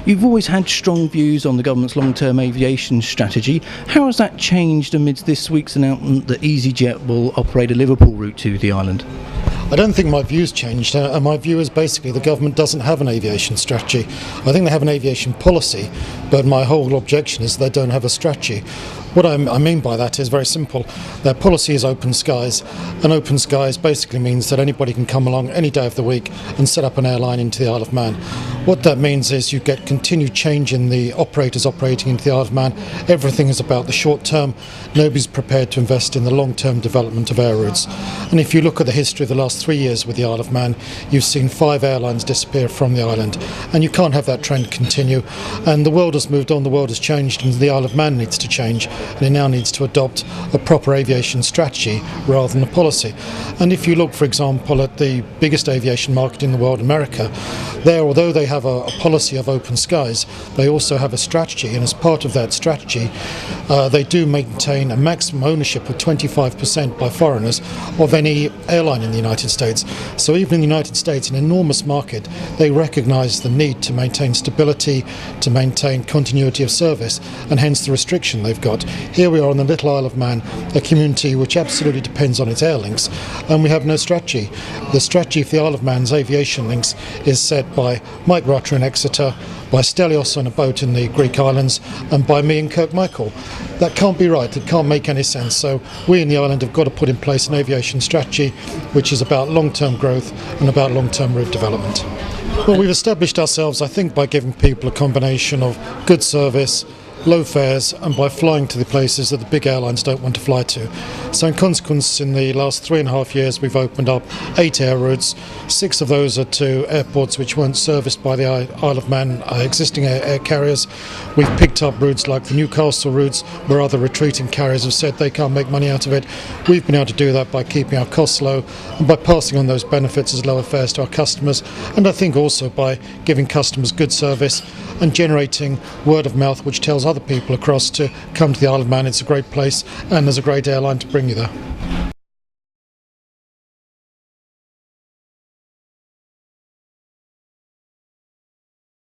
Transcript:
You've always had strong views on the government's long-term aviation strategy. How has that changed amidst this week's announcement that Easyjet will operate a Liverpool route to the island? I don't think my view's changed. My view is basically the government doesn't have an aviation strategy. I think they have an aviation policy, but my whole objection is they don't have a strategy. What I mean by that is very simple. Their policy is open skies, and open skies basically means that anybody can come along any day of the week and set up an airline into the Isle of Man. What that means is you get continued change in the operators operating into the Isle of Man. Everything is about the short term. Nobody's prepared to invest in the long-term development of air routes. And if you look at the history of the last 3 years with the Isle of Man, you've seen 5 airlines disappear from the island, and you can't have that trend continue. And the world has moved on, the world has changed, and the Isle of Man needs to change. And it now needs to adopt a proper aviation strategy rather than a policy. And if you look, for example, at the biggest aviation market in the world, America, there, although they have a policy of open skies, they also have a strategy, and as part of that strategy, they do maintain a maximum ownership of 25% by foreigners of any airline in the United States. So even in the United States, an enormous market, they recognise the need to maintain stability, to maintain continuity of service, and hence the restriction they've got. Here we are on the little Isle of Man, a community which absolutely depends on its air links, and we have no strategy. The strategy for the Isle of Man's aviation links is set by Mike Rutter in Exeter, by Stelios on a boat in the Greek islands, and by me in Kirkmichael. That can't be right, it can't make any sense. So we in the island have got to put in place an aviation strategy which is about long-term growth and about long-term route development. Well, we've established ourselves, I think, by giving people a combination of good service, low fares, and by flying to the places that the big airlines don't want to fly to. So in consequence, in the last 3.5 years, we've opened up 8 air routes. 6 of those are to airports which weren't serviced by the Isle of Man existing air carriers. We've picked up routes like the Newcastle routes, where other retreating carriers have said they can't make money out of it. We've been able to do that by keeping our costs low and by passing on those benefits as lower fares to our customers, and I think also by giving customers good service and generating word of mouth which tells other people across to come to the Isle of Man. It's a great place and there's a great airline to bring you there.